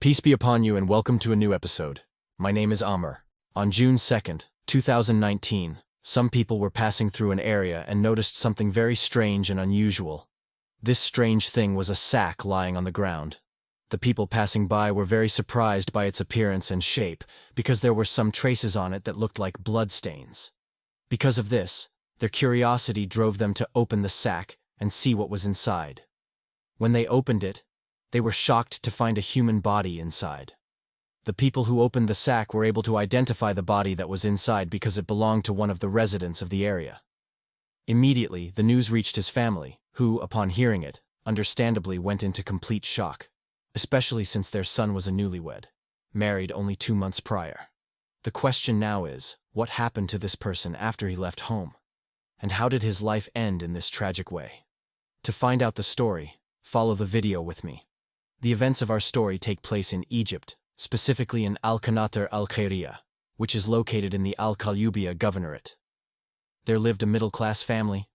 Peace be upon you and welcome to a new episode. My name is Amr. On June 2nd, 2019, some people were passing through an area and noticed something very strange and unusual. This strange thing was a sack lying on the ground. The people passing by were very surprised by its appearance and shape because there were some traces on it that looked like bloodstains. Because of this, their curiosity drove them to open the sack and see what was inside. When they opened it, they were shocked to find a human body inside. The people who opened the sack were able to identify the body that was inside because it belonged to one of the residents of the area. Immediately, the news reached his family, who, upon hearing it, understandably went into complete shock, especially since their son was a newlywed, married only 2 months prior. The question now is, what happened to this person after he left home? And how did his life end in this tragic way? To find out the story, follow the video with me. The events of our story take place in Egypt, specifically in Al-Qanatir al-Khayriya, which is located in the Al-Qalyubiyya Governorate. There lived a middle-class family.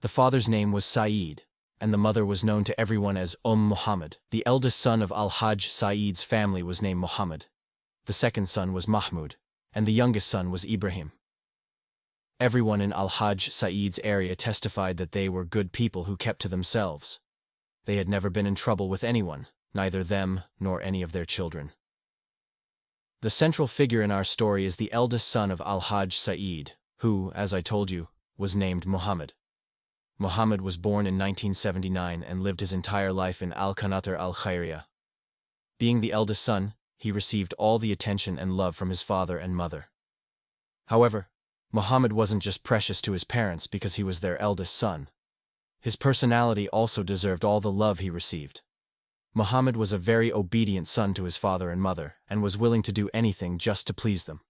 The father's name was Saeed, and the mother was known to everyone as Muhammad. The eldest son of Al-Hajj Saeed's family was named Muhammad. The second son was Mahmud, and the youngest son was Ibrahim. Everyone in Al-Hajj Saeed's area testified that they were good people who kept to themselves. They had never been in trouble with anyone, neither them nor any of their children. The central figure in our story is the eldest son of Al-Hajj Saeed, who, as I told you, was named Muhammad. Muhammad was born in 1979 and lived his entire life in Al-Qanatir al-Khayriya. Being the eldest son, he received all the attention and love from his father and mother. However, Muhammad wasn't just precious to his parents because he was their eldest son. His personality also deserved all the love he received. Muhammad was a very obedient son to his father and mother, and was willing to do anything just to please them.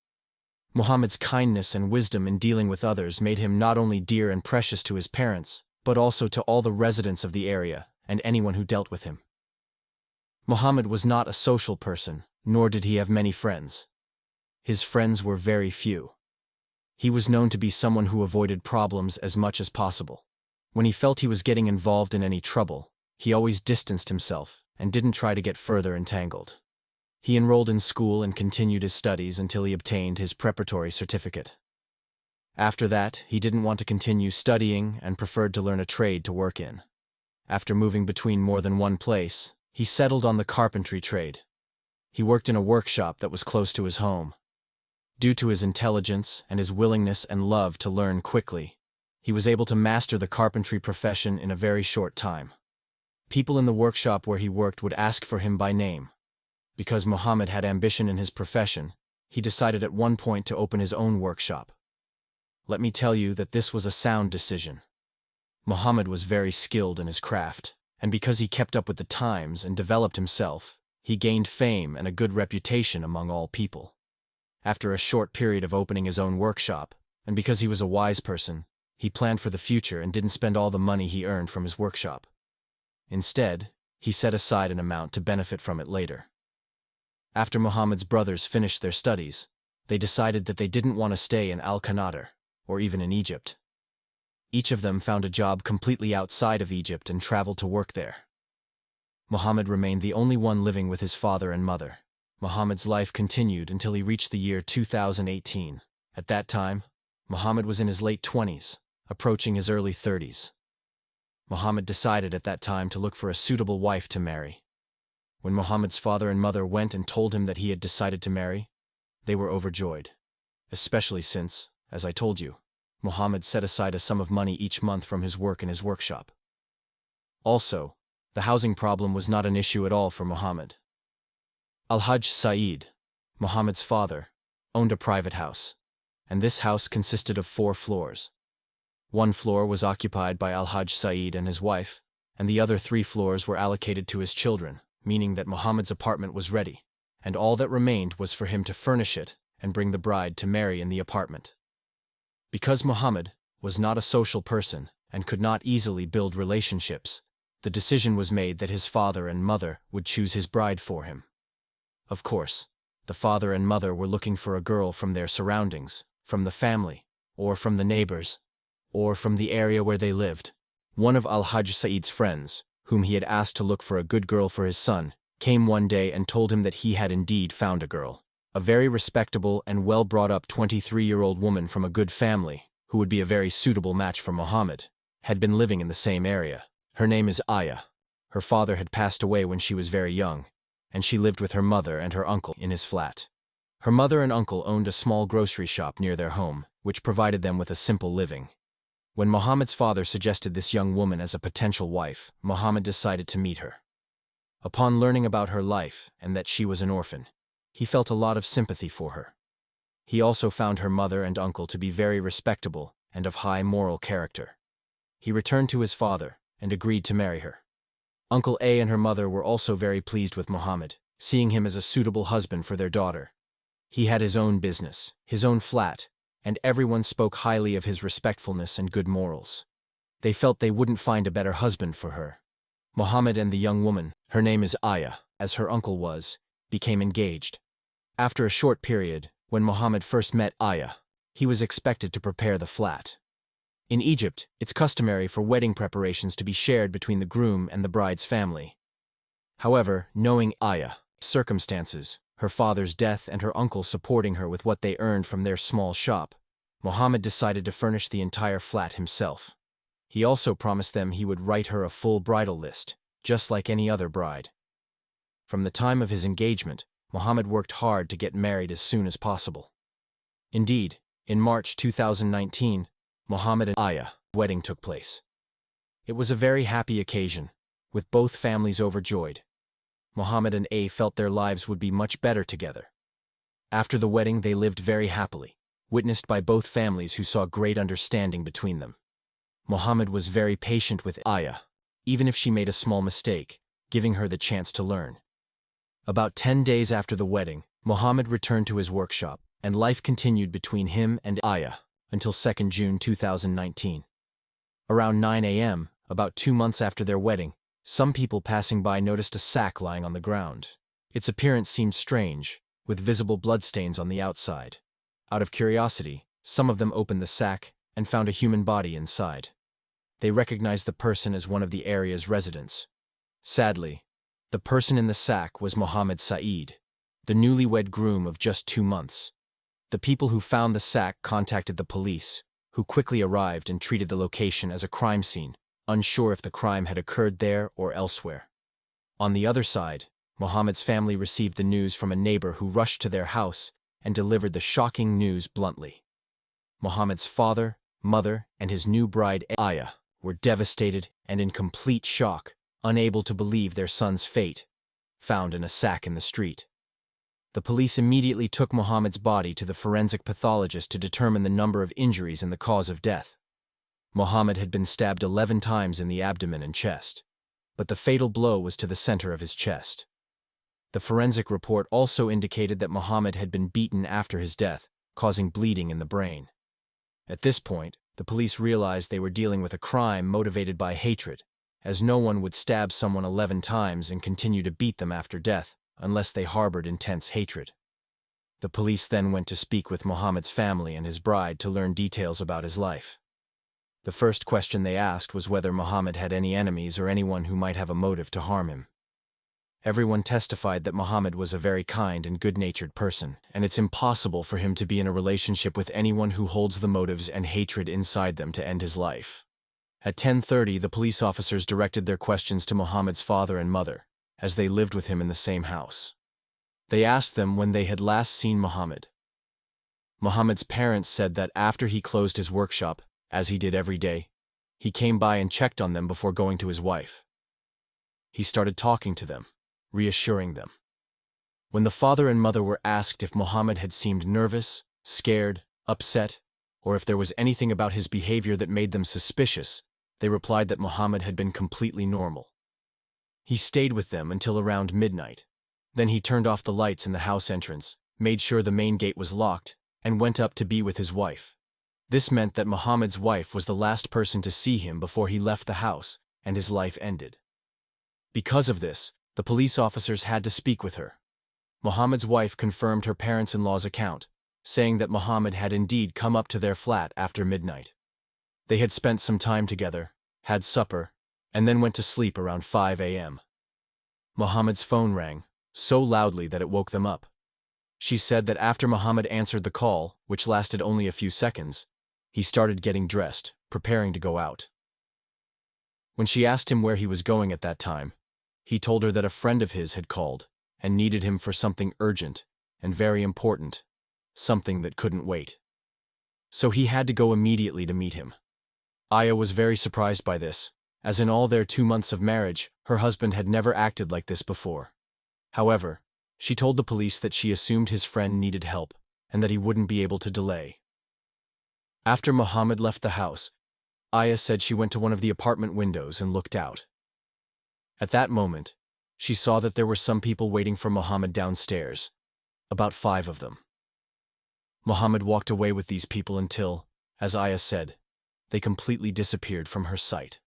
Muhammad's kindness and wisdom in dealing with others made him not only dear and precious to his parents, but also to all the residents of the area and anyone who dealt with him. Muhammad was not a social person, nor did he have many friends. His friends were very few. He was known to be someone who avoided problems as much as possible. When he felt he was getting involved in any trouble, he always distanced himself and didn't try to get further entangled. He enrolled in school and continued his studies until he obtained his preparatory certificate. After that, he didn't want to continue studying and preferred to learn a trade to work in. After moving between more than one place, he settled on the carpentry trade. He worked in a workshop that was close to his home. Due to his intelligence and his willingness and love to learn quickly, he was able to master the carpentry profession in a very short time. People in the workshop where he worked would ask for him by name. Because Muhammad had ambition in his profession, he decided at one point to open his own workshop. Let me tell you that this was a sound decision. Muhammad was very skilled in his craft, and because he kept up with the times and developed himself, he gained fame and a good reputation among all people. After a short period of opening his own workshop, and because he was a wise person, he planned for the future and didn't spend all the money he earned from his workshop. Instead, he set aside an amount to benefit from it later. After Muhammad's brothers finished their studies, they decided that they didn't want to stay in Al-Qanatir, or even in Egypt. Each of them found a job completely outside of Egypt and traveled to work there. Muhammad remained the only one living with his father and mother. Muhammad's life continued until he reached the year 2018. At that time, Muhammad was in his late 20s, approaching his early 30s. Muhammad decided at that time to look for a suitable wife to marry. When Muhammad's father and mother went and told him that he had decided to marry, they were overjoyed, especially since, as I told you, Muhammad set aside a sum of money each month from his work in his workshop. Also, the housing problem was not an issue at all for Muhammad. Al-Hajj Saeed, Muhammad's father, owned a private house, and this house consisted of 4 floors. One floor was occupied by Al-Hajj Saeed and his wife, and the other 3 floors were allocated to his children, meaning that Muhammad's apartment was ready, and all that remained was for him to furnish it and bring the bride to marry in the apartment. Because Muhammad was not a social person and could not easily build relationships, the decision was made that his father and mother would choose his bride for him. Of course, the father and mother were looking for a girl from their surroundings, from the family, or from the neighbors, or from the area where they lived. One of Al-Hajj Saeed's friends, whom he had asked to look for a good girl for his son, came one day and told him that he had indeed found a girl, a very respectable and well-brought-up 23-year-old woman from a good family, who would be a very suitable match for Mohammed, had been living in the same area. Her name is Aya. Her father had passed away when she was very young, and she lived with her mother and her uncle in his flat. Her mother and uncle owned a small grocery shop near their home, which provided them with a simple living. When Mohammed's father suggested this young woman as a potential wife, Mohammed decided to meet her. Upon learning about her life and that she was an orphan, he felt a lot of sympathy for her. He also found her mother and uncle to be very respectable and of high moral character. He returned to his father and agreed to marry her. Uncle A and her mother were also very pleased with Mohammed, seeing him as a suitable husband for their daughter. He had his own business, his own flat, and everyone spoke highly of his respectfulness and good morals. They felt they wouldn't find a better husband for her. Mohammed and the young woman, her name is Aya, as her uncle was, became engaged. After a short period, when Mohammed first met Aya, he was expected to prepare the flat. In Egypt, it's customary for wedding preparations to be shared between the groom and the bride's family. However, knowing Aya's circumstances, her father's death and her uncle supporting her with what they earned from their small shop, Mohammed decided to furnish the entire flat himself. He also promised them he would write her a full bridal list, just like any other bride. From the time of his engagement, Mohammed worked hard to get married as soon as possible. Indeed, in March 2019, Mohammed and Aya's wedding took place. It was a very happy occasion, with both families overjoyed. Mohammed and A felt their lives would be much better together. After the wedding, they lived very happily, witnessed by both families who saw great understanding between them. Mohammed was very patient with Aya, even if she made a small mistake, giving her the chance to learn. About 10 days after the wedding, Mohammed returned to his workshop, and life continued between him and Aya until 2 June 2019. Around 9 a.m., about 2 months after their wedding, some people passing by noticed a sack lying on the ground. Its appearance seemed strange, with visible bloodstains on the outside. Out of curiosity, some of them opened the sack and found a human body inside. They recognized the person as one of the area's residents. Sadly, the person in the sack was Mohammed Saeed, the newlywed groom of just 2 months. The people who found the sack contacted the police, who quickly arrived and treated the location as a crime scene, unsure if the crime had occurred there or elsewhere. On the other side, Mohammed's family received the news from a neighbor who rushed to their house and delivered the shocking news bluntly. Mohammed's father, mother, and his new bride Aya were devastated and in complete shock, unable to believe their son's fate, found in a sack in the street. The police immediately took Mohammed's body to the forensic pathologist to determine the number of injuries and the cause of death. Mohammed had been stabbed 11 times in the abdomen and chest, but the fatal blow was to the center of his chest. The forensic report also indicated that Mohammed had been beaten after his death, causing bleeding in the brain. At this point, the police realized they were dealing with a crime motivated by hatred, as no one would stab someone 11 times and continue to beat them after death unless they harbored intense hatred. The police then went to speak with Mohammed's family and his bride to learn details about his life. The first question they asked was whether Mohammed had any enemies or anyone who might have a motive to harm him. Everyone testified that Mohammed was a very kind and good-natured person, and it's impossible for him to be in a relationship with anyone who holds the motives and hatred inside them to end his life. At 10:30, the police officers directed their questions to Mohammed's father and mother, as they lived with him in the same house. They asked them when they had last seen Mohammed. Mohammed's parents said that after he closed his workshop, as he did every day, he came by and checked on them before going to his wife. He started talking to them, reassuring them. When the father and mother were asked if Mohammed had seemed nervous, scared, upset, or if there was anything about his behavior that made them suspicious, they replied that Mohammed had been completely normal. He stayed with them until around midnight. Then he turned off the lights in the house entrance, made sure the main gate was locked, and went up to be with his wife. This meant that Mohammed's wife was the last person to see him before he left the house, and his life ended. Because of this, the police officers had to speak with her. Mohammed's wife confirmed her parents-in-law's account, saying that Mohammed had indeed come up to their flat after midnight. They had spent some time together, had supper, and then went to sleep around 5 a.m. Mohammed's phone rang, so loudly that it woke them up. She said that after Mohammed answered the call, which lasted only a few seconds, he started getting dressed, preparing to go out. When she asked him where he was going at that time, he told her that a friend of his had called and needed him for something urgent and very important, something that couldn't wait. So he had to go immediately to meet him. Aya was very surprised by this, as in all their 2 months of marriage, her husband had never acted like this before. However, she told the police that she assumed his friend needed help and that he wouldn't be able to delay. After Mohammed left the house, Aya said she went to one of the apartment windows and looked out. At that moment, she saw that there were some people waiting for Mohammed downstairs, about 5 of them. Mohammed walked away with these people until, as Aya said, they completely disappeared from her sight.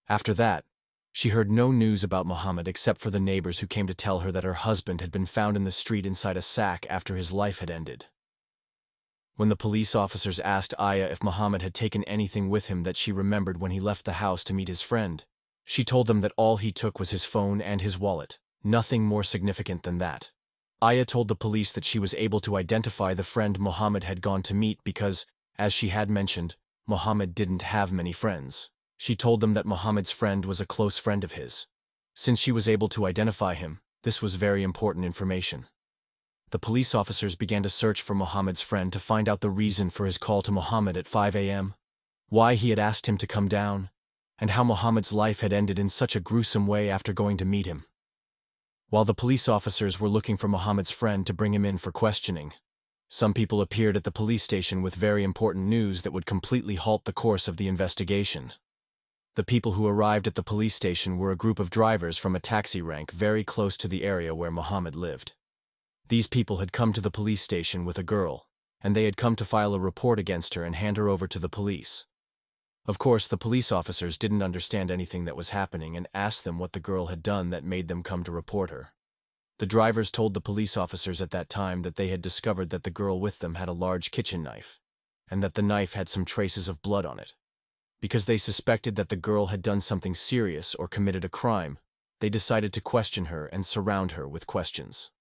After that, she heard no news about Mohammed except for the neighbors who came to tell her that her husband had been found in the street inside a sack after his life had ended. When the police officers asked Aya if Mohammed had taken anything with him that she remembered when he left the house to meet his friend, she told them that all he took was his phone and his wallet, nothing more significant than that. Aya told the police that she was able to identify the friend Mohammed had gone to meet because, as she had mentioned, Mohammed didn't have many friends. She told them that Mohammed's friend was a close friend of his. Since she was able to identify him, this was very important information. The police officers began to search for Mohammed's friend to find out the reason for his call to Mohammed at 5 a.m., why he had asked him to come down, and how Mohammed's life had ended in such a gruesome way after going to meet him. While the police officers were looking for Mohammed's friend to bring him in for questioning, some people appeared at the police station with very important news that would completely halt the course of the investigation. The people who arrived at the police station were a group of drivers from a taxi rank very close to the area where Mohammed lived. These people had come to the police station with a girl, and they had come to file a report against her and hand her over to the police. Of course, the police officers didn't understand anything that was happening and asked them what the girl had done that made them come to report her. The drivers told the police officers at that time that they had discovered that the girl with them had a large kitchen knife, and that the knife had some traces of blood on it. Because they suspected that the girl had done something serious or committed a crime, they decided to question her and surround her with questions.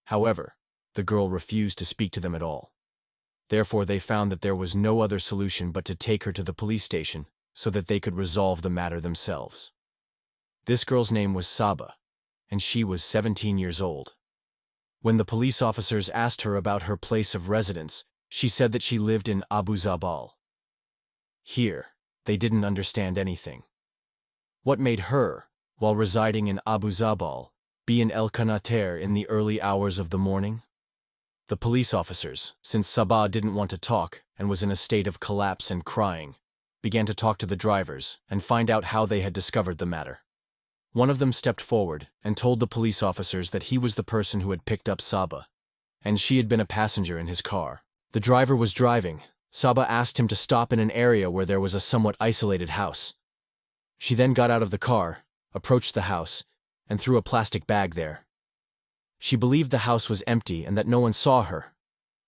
However, the girl refused to speak to them at all. Therefore, they found that there was no other solution but to take her to the police station so that they could resolve the matter themselves. This girl's name was Saba, and she was 17 years old. When the police officers asked her about her place of residence, she said that she lived in Abu Zabal. Here, they didn't understand anything. What made her, while residing in Abu Zabal, be in El Qanater in the early hours of the morning? The police officers, since Sabah didn't want to talk and was in a state of collapse and crying, began to talk to the drivers and find out how they had discovered the matter. One of them stepped forward and told the police officers that he was the person who had picked up Sabah, and she had been a passenger in his car. The driver was driving. Sabah asked him to stop in an area where there was a somewhat isolated house. She then got out of the car, approached the house, and threw a plastic bag there. She believed the house was empty and that no one saw her,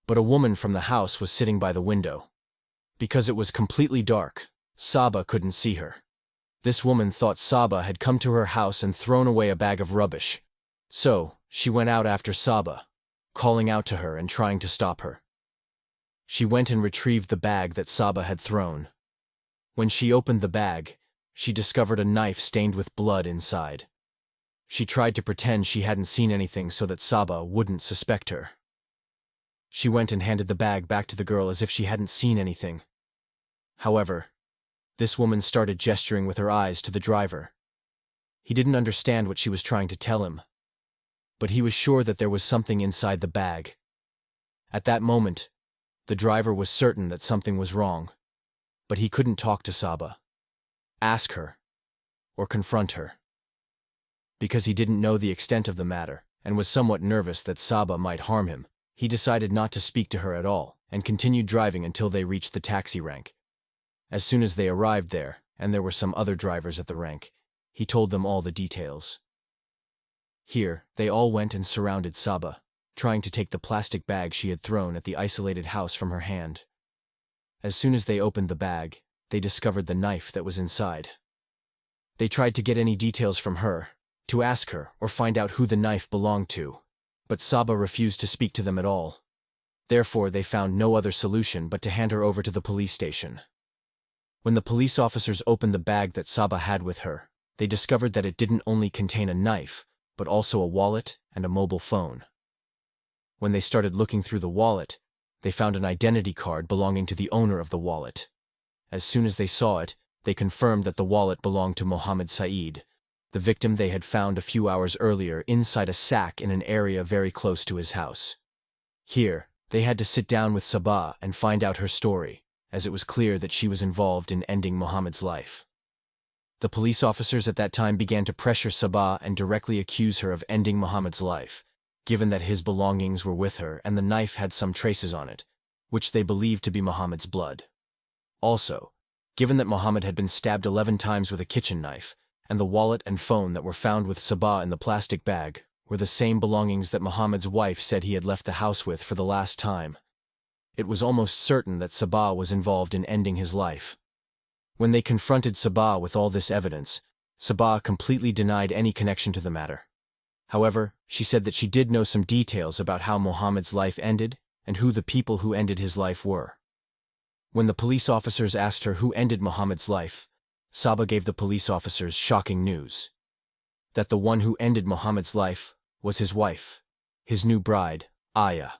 but a woman from the house was sitting by the window. Because it was completely dark, Sabah couldn't see her. This woman thought Sabah had come to her house and thrown away a bag of rubbish. So, she went out after Sabah, calling out to her and trying to stop her. She went and retrieved the bag that Sabah had thrown. When she opened the bag, she discovered a knife stained with blood inside. She tried to pretend she hadn't seen anything so that Sabah wouldn't suspect her. She went and handed the bag back to the girl as if she hadn't seen anything. However, this woman started gesturing with her eyes to the driver. He didn't understand what she was trying to tell him, but he was sure that there was something inside the bag. At that moment, the driver was certain that something was wrong, but he couldn't talk to Sabah, ask her, or confront her. Because he didn't know the extent of the matter and was somewhat nervous that Sabah might harm him, he decided not to speak to her at all and continued driving until they reached the taxi rank. As soon as they arrived there, and there were some other drivers at the rank, he told them all the details. Here, they all went and surrounded Sabah, trying to take the plastic bag she had thrown at the isolated house from her hand. As soon as they opened the bag, they discovered the knife that was inside. They tried to get any details from her, to ask her or find out who the knife belonged to. But Saba refused to speak to them at all. Therefore, they found no other solution but to hand her over to the police station. When the police officers opened the bag that Saba had with her, they discovered that it didn't only contain a knife, but also a wallet and a mobile phone. When they started looking through the wallet, they found an identity card belonging to the owner of the wallet. As soon as they saw it, they confirmed that the wallet belonged to Mohammed Saeed, the victim they had found a few hours earlier inside a sack in an area very close to his house. Here, they had to sit down with Sabah and find out her story, as it was clear that she was involved in ending Mohammed's life. The police officers at that time began to pressure Sabah and directly accuse her of ending Mohammed's life, given that his belongings were with her and the knife had some traces on it, which they believed to be Mohammed's blood. Also, given that Mohammed had been stabbed 11 times with a kitchen knife, and the wallet and phone that were found with Sabah in the plastic bag were the same belongings that Mohammed's wife said he had left the house with for the last time, it was almost certain that Sabah was involved in ending his life. When they confronted Sabah with all this evidence, Sabah completely denied any connection to the matter. However, she said that she did know some details about how Mohammed's life ended and who the people who ended his life were. When the police officers asked her who ended Mohammed's life, Sabah gave the police officers shocking news. That the one who ended Mohammed's life was his wife, his new bride, Aya.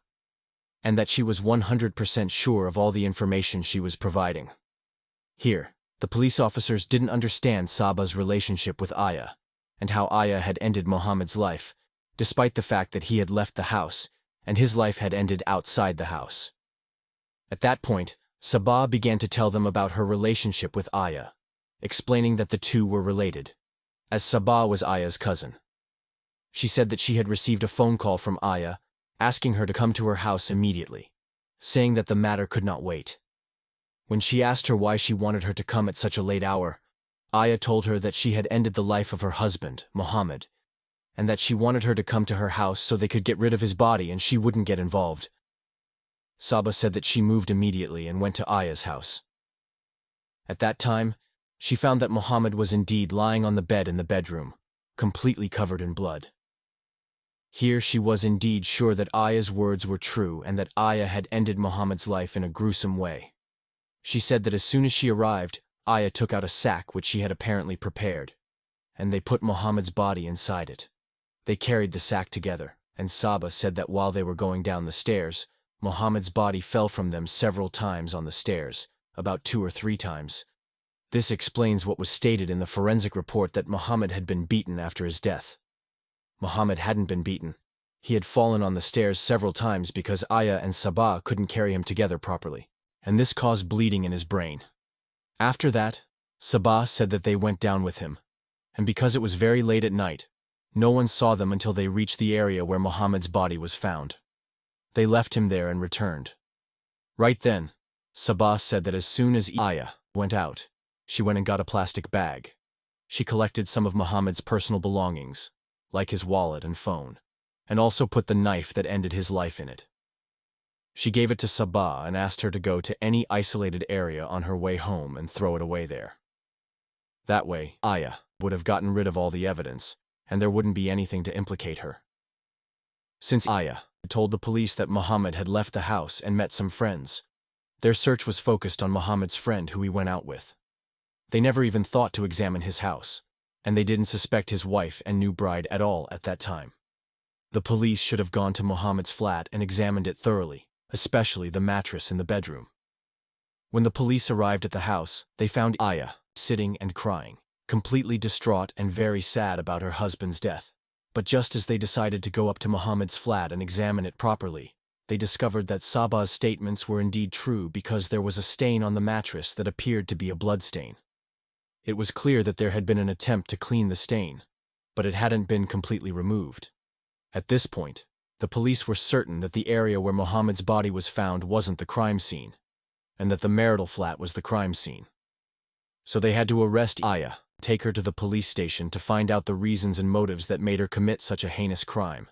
And that she was 100% sure of all the information she was providing. Here, the police officers didn't understand Sabah's relationship with Aya, and how Aya had ended Mohammed's life, despite the fact that he had left the house, and his life had ended outside the house. At that point, Sabah began to tell them about her relationship with Aya, explaining that the two were related, as Sabah was Aya's cousin. She said that she had received a phone call from Aya, asking her to come to her house immediately, saying that the matter could not wait. When she asked her why she wanted her to come at such a late hour, Aya told her that she had ended the life of her husband, Mohammed, and that she wanted her to come to her house so they could get rid of his body and she wouldn't get involved. Sabah said that she moved immediately and went to Aya's house. At that time, she found that Mohammed was indeed lying on the bed in the bedroom, completely covered in blood. Here she was indeed sure that Aya's words were true and that Aya had ended Mohammed's life in a gruesome way. She said that as soon as she arrived, Aya took out a sack which she had apparently prepared, and they put Mohammed's body inside it. They carried the sack together, and Sabah said that while they were going down the stairs, Mohammed's body fell from them several times on the stairs, about 2 or 3 times. This explains what was stated in the forensic report that Mohammed had been beaten after his death. Mohammed hadn't been beaten. He had fallen on the stairs several times because Aya and Sabah couldn't carry him together properly, and this caused bleeding in his brain. After that, Sabah said that they went down with him, and because it was very late at night, no one saw them until they reached the area where Mohammed's body was found. They left him there and returned. Right then, Sabah said that as soon as Aya went out, she went and got a plastic bag. She collected some of Mohammed's personal belongings, like his wallet and phone, and also put the knife that ended his life in it. She gave it to Sabah and asked her to go to any isolated area on her way home and throw it away there. That way, Aya would have gotten rid of all the evidence, and there wouldn't be anything to implicate her. Since Aya had told the police that Mohammed had left the house and met some friends, their search was focused on Mohammed's friend who he went out with. They never even thought to examine his house, and they didn't suspect his wife and new bride at all at that time. The police should have gone to Mohammed's flat and examined it thoroughly, especially the mattress in the bedroom. When the police arrived at the house, they found Aya sitting and crying, completely distraught and very sad about her husband's death. But just as they decided to go up to Mohammed's flat and examine it properly, they discovered that Sabah's statements were indeed true because there was a stain on the mattress that appeared to be a blood stain. It was clear that there had been an attempt to clean the stain, but it hadn't been completely removed. At this point, the police were certain that the area where Mohammed's body was found wasn't the crime scene, and that the marital flat was the crime scene. So they had to arrest Aya, take her to the police station to find out the reasons and motives that made her commit such a heinous crime.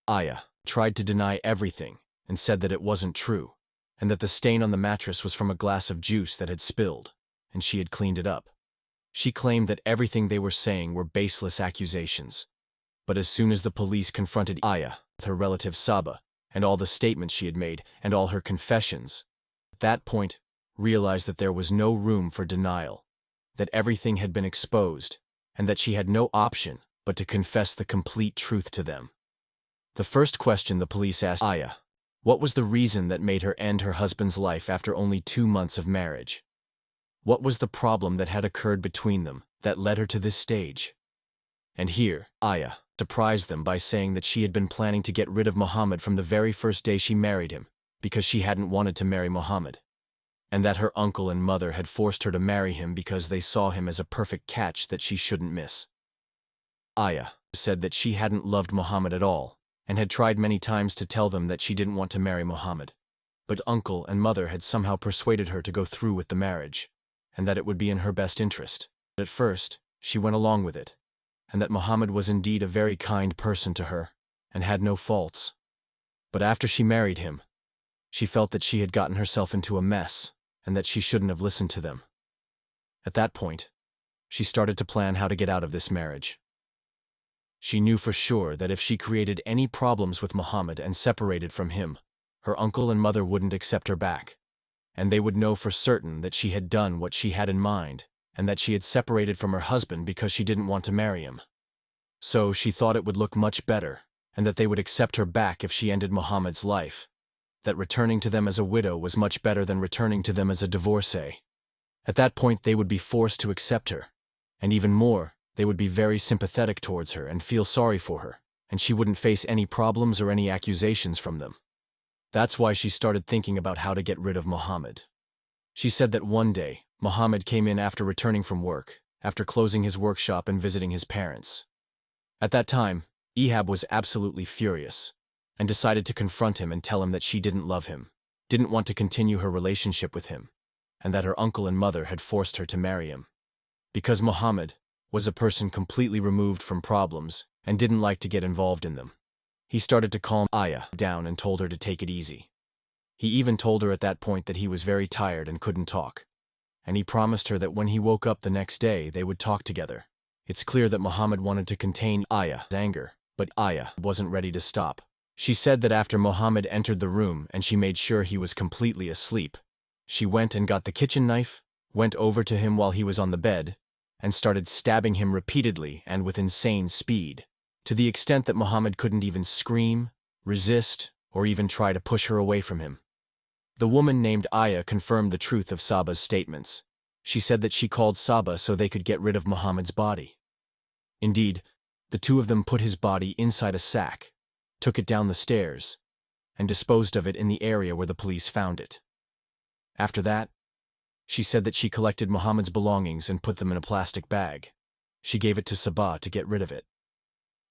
Aya tried to deny everything and said that it wasn't true, and that the stain on the mattress was from a glass of juice that had spilled, and she had cleaned it up. She claimed that everything they were saying were baseless accusations. But as soon as the police confronted Aya, with her relative Saba, and all the statements she had made, and all her confessions, at that point, realized that there was no room for denial, that everything had been exposed, and that she had no option but to confess the complete truth to them. The first question the police asked Aya: what was the reason that made her end her husband's life after only 2 months of marriage? What was the problem that had occurred between them that led her to this stage? And here, Aya surprised them by saying that she had been planning to get rid of Muhammad from the very first day she married him, because she hadn't wanted to marry Muhammad, and that her uncle and mother had forced her to marry him because they saw him as a perfect catch that she shouldn't miss. Aya said that she hadn't loved Muhammad at all, and had tried many times to tell them that she didn't want to marry Muhammad. But uncle and mother had somehow persuaded her to go through with the marriage, and that it would be in her best interest. At first, she went along with it, and that Muhammad was indeed a very kind person to her, and had no faults. But after she married him, she felt that she had gotten herself into a mess, and that she shouldn't have listened to them. At that point, she started to plan how to get out of this marriage. She knew for sure that if she created any problems with Muhammad and separated from him, her uncle and mother wouldn't accept her back, and they would know for certain that she had done what she had in mind, and that she had separated from her husband because she didn't want to marry him. So she thought it would look much better, and that they would accept her back if she ended Muhammad's life, that returning to them as a widow was much better than returning to them as a divorcee. At that point they would be forced to accept her, and even more, they would be very sympathetic towards her and feel sorry for her, and she wouldn't face any problems or any accusations from them. That's why she started thinking about how to get rid of Muhammad. She said that one day, Muhammad came in after returning from work, after closing his workshop and visiting his parents. At that time, Ehab was absolutely furious, and decided to confront him and tell him that she didn't love him, didn't want to continue her relationship with him, and that her uncle and mother had forced her to marry him. Because Muhammad was a person completely removed from problems and didn't like to get involved in them. He started to calm Aya down and told her to take it easy. He even told her at that point that he was very tired and couldn't talk, and he promised her that when he woke up the next day they would talk together. It's clear that Muhammad wanted to contain Aya's anger, but Aya wasn't ready to stop. She said that after Muhammad entered the room and she made sure he was completely asleep, she went and got the kitchen knife, went over to him while he was on the bed, and started stabbing him repeatedly and with insane speed, to the extent that Muhammad couldn't even scream, resist, or even try to push her away from him. The woman named Aya confirmed the truth of Saba's statements. She said that she called Saba so they could get rid of Muhammad's body. Indeed, the two of them put his body inside a sack, took it down the stairs, and disposed of it in the area where the police found it. After that, she said that she collected Muhammad's belongings and put them in a plastic bag. She gave it to Saba to get rid of it.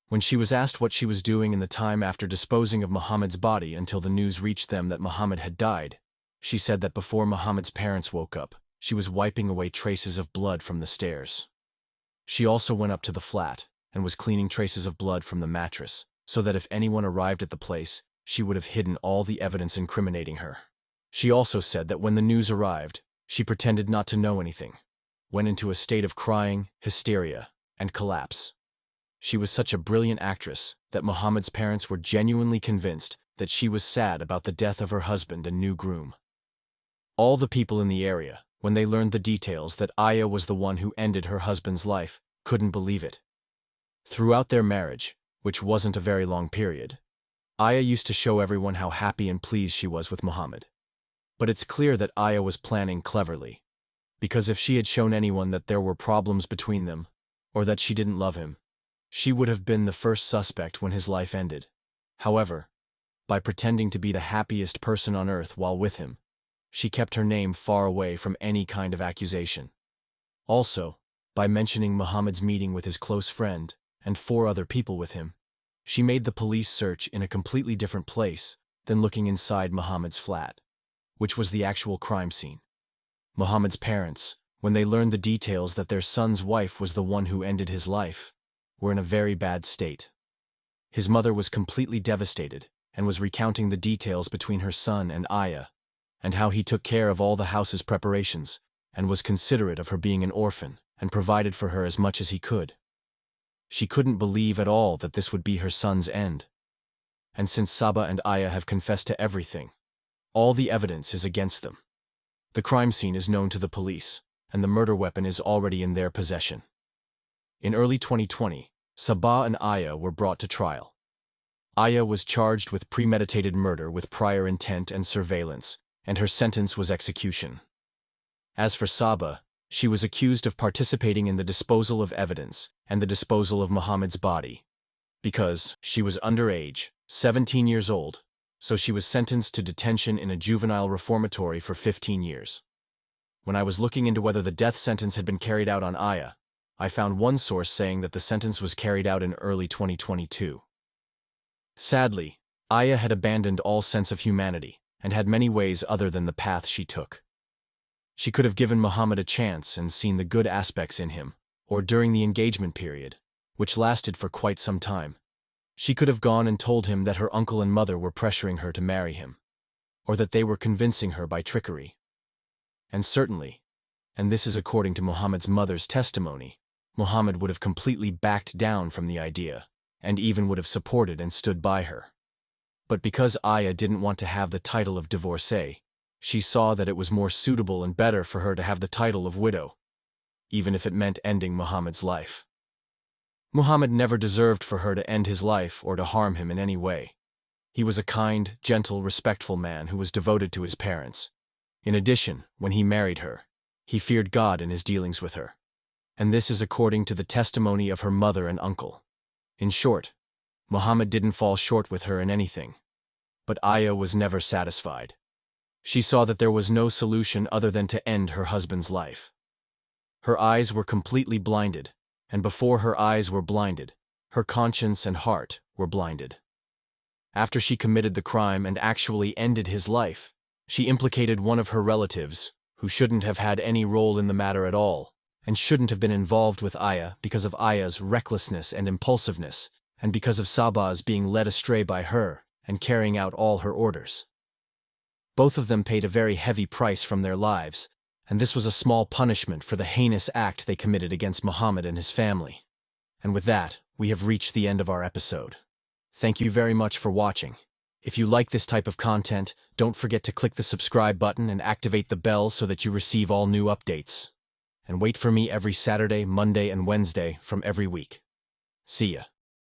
When she was asked what she was doing in the time after disposing of Muhammad's body until the news reached them that Muhammad had died, she said that before Muhammad's parents woke up, she was wiping away traces of blood from the stairs. She also went up to the flat and was cleaning traces of blood from the mattress, so that if anyone arrived at the place, she would have hidden all the evidence incriminating her. She also said that when the news arrived, she pretended not to know anything, went into a state of crying, hysteria, and collapse. She was such a brilliant actress that Muhammad's parents were genuinely convinced that she was sad about the death of her husband and new groom. All the people in the area, when they learned the details that Aya was the one who ended her husband's life, couldn't believe it. Throughout their marriage, which wasn't a very long period, Aya used to show everyone how happy and pleased she was with Muhammad. But it's clear that Aya was planning cleverly, because if she had shown anyone that there were problems between them, or that she didn't love him, she would have been the first suspect when his life ended. However, by pretending to be the happiest person on earth while with him, she kept her name far away from any kind of accusation. Also, by mentioning Muhammad's meeting with his close friend and 4 other people with him, she made the police search in a completely different place than looking inside Muhammad's flat, which was the actual crime scene. Muhammad's parents, when they learned the details that their son's wife was the one who ended his life, were in a very bad state. His mother was completely devastated and was recounting the details between her son and Aya, and how he took care of all the house's preparations and was considerate of her being an orphan, and provided for her as much as he could. She couldn't believe at all that this would be her son's end. And since Saba and Aya have confessed to everything, all the evidence is against them. The crime scene is known to the police, and the murder weapon is already in their possession. In early 2020, Saba and Aya were brought to trial. Aya was charged with premeditated murder with prior intent and surveillance, and her sentence was execution. As for Saba, she was accused of participating in the disposal of evidence and the disposal of Muhammad's body. Because she was underage, 17 years old, so she was sentenced to detention in a juvenile reformatory for 15 years. When I was looking into whether the death sentence had been carried out on Aya, I found one source saying that the sentence was carried out in early 2022. Sadly, Aya had abandoned all sense of humanity and had many ways other than the path she took. She could have given Muhammad a chance and seen the good aspects in him, or during the engagement period, which lasted for quite some time. She could have gone and told him that her uncle and mother were pressuring her to marry him, or that they were convincing her by trickery. And certainly, and this is according to Muhammad's mother's testimony, Muhammad would have completely backed down from the idea, and even would have supported and stood by her. But because Aya didn't want to have the title of divorcee, she saw that it was more suitable and better for her to have the title of widow, even if it meant ending Muhammad's life. Muhammad never deserved for her to end his life or to harm him in any way. He was a kind, gentle, respectful man who was devoted to his parents. In addition, when he married her, he feared God in his dealings with her. And this is according to the testimony of her mother and uncle. In short, Muhammad didn't fall short with her in anything. But Aya was never satisfied. She saw that there was no solution other than to end her husband's life. Her eyes were completely blinded, and before her eyes were blinded, her conscience and heart were blinded. After she committed the crime and actually ended his life, she implicated one of her relatives, who shouldn't have had any role in the matter at all, and shouldn't have been involved with Aya because of Aya's recklessness and impulsiveness, and because of Saba's being led astray by her and carrying out all her orders. Both of them paid a very heavy price from their lives, and this was a small punishment for the heinous act they committed against Muhammad and his family. And with that, we have reached the end of our episode. Thank you very much for watching. If you like this type of content, don't forget to click the subscribe button and activate the bell so that you receive all new updates. And wait for me every Saturday, Monday, and Wednesday from every week. See ya.